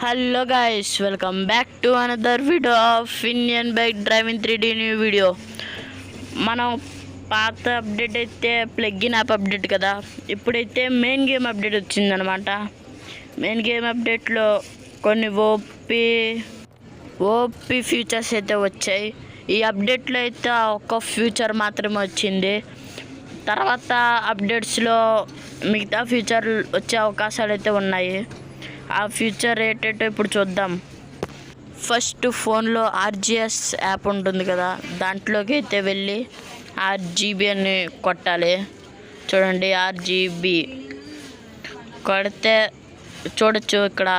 Hello guys, welcome back to another video of Indian bike driving 3D new video. మనం పాత update అయితే plugin app update కదా, ఇప్పుడైతే main game update వచ్చిందనమాట. Main game అప్డేట్లో కొన్ని OP futures అయితే వచ్చాయి. ఈ అప్డేట్లో అయితే ఒక్క ఫ్యూచర్ మాత్రమే వచ్చింది. తర్వాత అప్డేట్స్లో మిగతా ఫ్యూచర్ వచ్చే అవకాశాలు అయితే ఉన్నాయి. ఆ ఫ్యూచర్ ఏంటంటే ఇప్పుడు చూద్దాం. ఫస్ట్ ఫోన్లో ఆర్జిఎస్ యాప్ ఉంటుంది కదా, దాంట్లోకి అయితే వెళ్ళి ఆర్జీబీ అని కొట్టాలి. చూడండి, ఆర్జీబీ కొడితే చూడొచ్చు, ఇక్కడ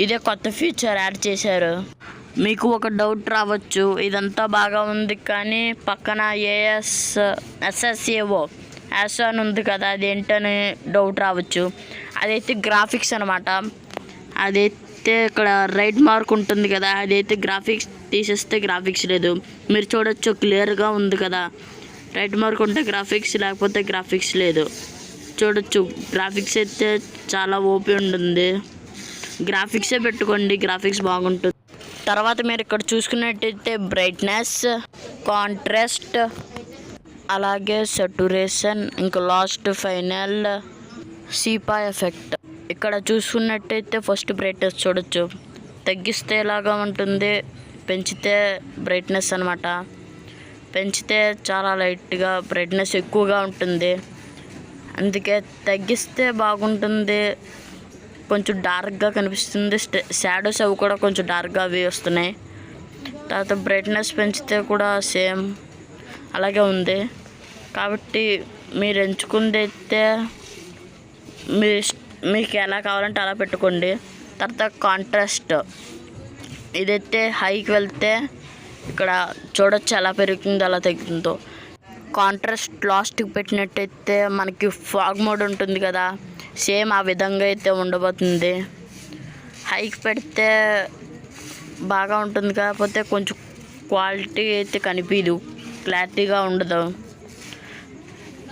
ఇదే కొత్త ఫీచర్ యాడ్ చేశారు. మీకు ఒక డౌట్ రావచ్చు, ఇదంతా బాగా ఉంది కానీ పక్కన ఎస్ఎస్ఏఓ యాస్ అని ఉంది కదా, అదేంటని డౌట్ రావచ్చు. అదైతే గ్రాఫిక్స్ అనమాట. అదైతే ఇక్కడ రైట్ మార్క్ ఉంటుంది కదా, అదైతే గ్రాఫిక్స్ తీసేస్తే గ్రాఫిక్స్ లేదు. మీరు చూడొచ్చు, క్లియర్గా ఉంది కదా. రైట్ మార్క్ ఉంటే గ్రాఫిక్స్, లేకపోతే గ్రాఫిక్స్ లేదు. చూడొచ్చు, గ్రాఫిక్స్ అయితే చాలా ఓపీ ఉంటుంది. గ్రాఫిక్సే పెట్టుకోండి, గ్రాఫిక్స్ బాగుంటుంది. తర్వాత మీరు ఇక్కడ చూసుకున్నట్టయితే బ్రైట్నెస్, కాంట్రాస్ట్, అలాగే సెటురేషన్, ఇంకా లాస్ట్ ఫైనల్ సీపా ఎఫెక్ట్. ఇక్కడ చూసుకున్నట్టయితే ఫస్ట్ బ్రైట్నెస్ చూడొచ్చు, తగ్గిస్తే ఎలాగా ఉంటుంది, పెంచితే బ్రైట్నెస్ అనమాట. పెంచితే చాలా లైట్గా బ్రైట్నెస్ ఎక్కువగా ఉంటుంది, అందుకే తగ్గిస్తే బాగుంటుంది. కొంచెం డార్క్గా కనిపిస్తుంది, షాడోస్ అవి కూడా కొంచెం డార్క్గా అవి వస్తున్నాయి. తర్వాత బ్రైట్నెస్ పెంచితే కూడా సేమ్ అలాగే ఉంది. కాబట్టి మీరు ఎంచుకుంది అయితే మీకు ఎలా కావాలంటే అలా పెట్టుకోండి. తర్వాత కాంట్రాస్ట్, ఇదైతే హైకి వెళ్తే ఇక్కడ చూడొచ్చు ఎలా పెరుగుతుందో ఎలా తగ్గుతుందో. కాంట్రాస్ట్ లాస్ట్కి పెట్టినట్టయితే మనకి ఫాగ్ మోడ్ ఉంటుంది కదా, సేమ్ ఆ విధంగా అయితే ఉండబోతుంది. హైకి పెడితే బాగా ఉంటుంది, కాకపోతే కొంచెం క్వాలిటీ అయితే కనిపించదు, క్లారిటీగా ఉండదు.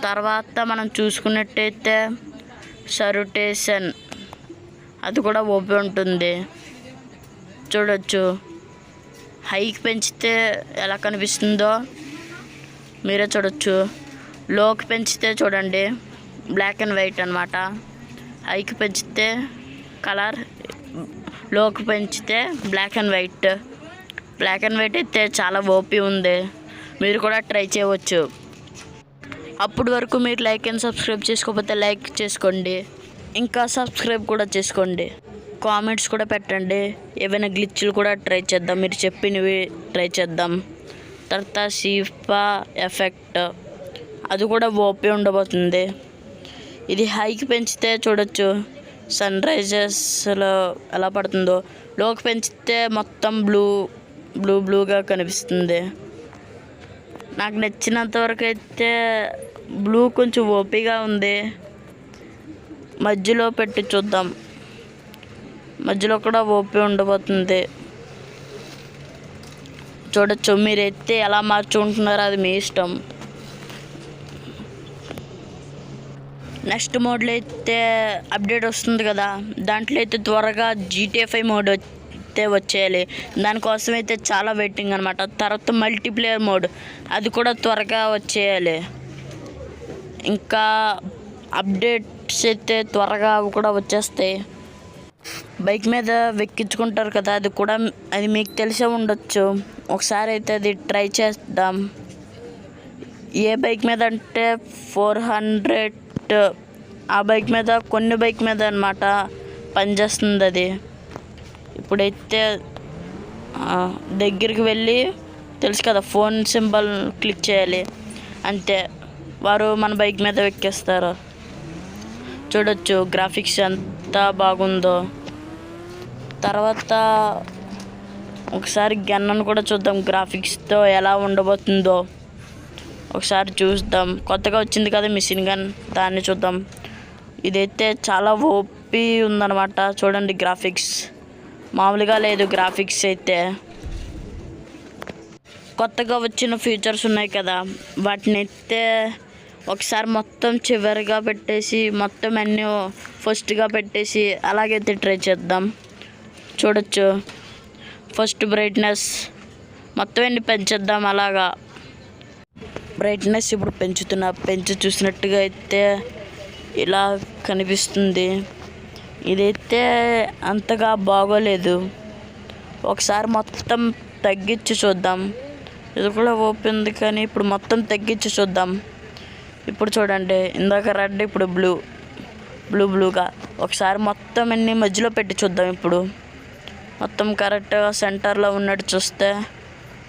తర్వాత మనం చూసుకున్నట్టయితే సరుటేషన్, అది కూడా ఓపీ ఉంటుంది. చూడొచ్చు, హైకి పెంచితే ఎలా కనిపిస్తుందో మీరే చూడొచ్చు. లోకి పెంచితే చూడండి, బ్లాక్ అండ్ వైట్ అనమాట. హైకి పెంచితే కలర్, లోకి పెంచితే black and white. Black and white అయితే చాలా ఓపీ ఉంది, మీరు కూడా ట్రై చేయవచ్చు. అప్పటి వరకు మీరు లైక్ అండ్ సబ్స్క్రైబ్ చేసుకోకపోతే లైక్ చేసుకోండి, ఇంకా సబ్స్క్రైబ్ కూడా చేసుకోండి. కామెంట్స్ కూడా పెట్టండి, ఏవైనా గ్లిచ్లు కూడా ట్రై చేద్దాం, మీరు చెప్పినవి ట్రై చేద్దాం. తర్వాత సీపా ఎఫెక్ట్, అది కూడా ఓపీ ఉండబోతుంది. ఇది హైకి పెంచితే చూడొచ్చు సన్ రైజెస్లో ఎలా పడుతుందో. లోకి పెంచితే మొత్తం బ్లూగా కనిపిస్తుంది. నాకు నచ్చినంత వరకు అయితే బ్లూ కొంచెం ఓపీగా ఉంది. మధ్యలో పెట్టి చూద్దాం, మధ్యలో కూడా ఓపీ ఉండబోతుంది. చూడొచ్చు, మీరైతే ఎలా మార్చుకుంటున్నారో అది మీ ఇష్టం. నెక్స్ట్ మోడ్లో అయితే అప్డేట్ వస్తుంది కదా, దాంట్లో అయితే త్వరగా GTA 5 మోడ్ అయితే వచ్చేయాలి. దానికోసం అయితే చాలా వెయిటింగ్ అనమాట. తర్వాత మల్టీప్లేయర్ మోడ్, అది కూడా త్వరగా వచ్చేయాలి. ఇంకా అప్డేట్స్ అయితే త్వరగా అవి కూడా వచ్చేస్తాయి. బైక్ మీద వెక్కించుకుంటారు కదా, అది మీకు తెలిసే ఉండొచ్చు. ఒకసారి అయితే అది ట్రై చేద్దాం. ఏ బైక్ మీద అంటే 400, ఆ బైక్ మీద, కొన్ని బైక్ మీద అనమాట పనిచేస్తుంది అది. ఇప్పుడైతే దగ్గరికి వెళ్ళి, తెలుసు కదా, ఫోన్ సింబల్ క్లిక్ చేయాలి, అంతే వారు మన బైక్ మీద ఎక్కేస్తారు. చూడొచ్చు గ్రాఫిక్స్ ఎంత బాగుందో. తర్వాత ఒకసారి గన్నను కూడా చూద్దాం, గ్రాఫిక్స్తో ఎలా ఉండబోతుందో ఒకసారి చూద్దాం. కొత్తగా వచ్చింది కదా మిషన్ గన్, దాన్ని చూద్దాం. ఇదైతే చాలా ఓపీ ఉందన్నమాట. చూడండి, గ్రాఫిక్స్ మామూలుగా లేదు. గ్రాఫిక్స్ అయితే కొత్తగా వచ్చిన ఫీచర్స్ ఉన్నాయి కదా, వాటిని అయితే ఒకసారి మొత్తం చివరిగా పెట్టేసి మొత్తం అన్నీ ఫస్ట్గా పెట్టేసి అలాగైతే ట్రై చేద్దాం. చూడొచ్చు. ఫస్ట్ బ్రైట్నెస్ మొత్తం ఎన్ని పెంచేద్దాం. అలాగా బ్రైట్నెస్ ఇప్పుడు పెంచి చూసినట్టుగా అయితే ఇలా కనిపిస్తుంది. ఇదైతే అంతగా బాగోలేదు. ఒకసారి మొత్తం తగ్గించి చూద్దాం. ఇది కూడా ఓపెన్ ఉంది కానీ ఇప్పుడు మొత్తం తగ్గించి చూద్దాం. ఇప్పుడు చూడండి, ఇందాక రెడ్, ఇప్పుడు బ్లూగా. ఒకసారి మొత్తం అన్ని మధ్యలో పెట్టి చూద్దాం. ఇప్పుడు మొత్తం కరెక్ట్గా సెంటర్లో ఉన్నట్టు చూస్తే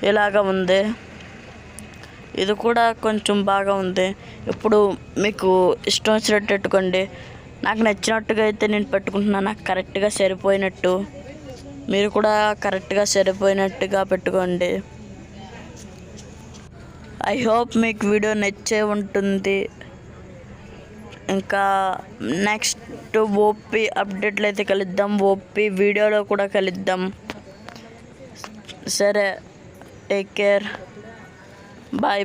ఇలాగ ఉంది. ఇది కూడా కొంచెం బాగా ఉంది. ఇప్పుడు మీకు ఇష్టం వచ్చినట్టు పెట్టుకోండి. నాకు నచ్చినట్టుగా అయితే నేను పెట్టుకుంటున్నాను. నాకు కరెక్ట్గా సరిపోయినట్టు, మీరు కూడా కరెక్ట్గా సరిపోయినట్టుగా పెట్టుకోండి. ఐ హోప్ మీకు వీడియో నచ్చే ఉంటుంది. ఇంకా నెక్స్ట్ ఓపీ అప్డేట్లు అయితే కలుద్దాం. ఓపీ వీడియోలో కూడా కలుద్దాం. సరే, టేక్ కేర్, బాయ్.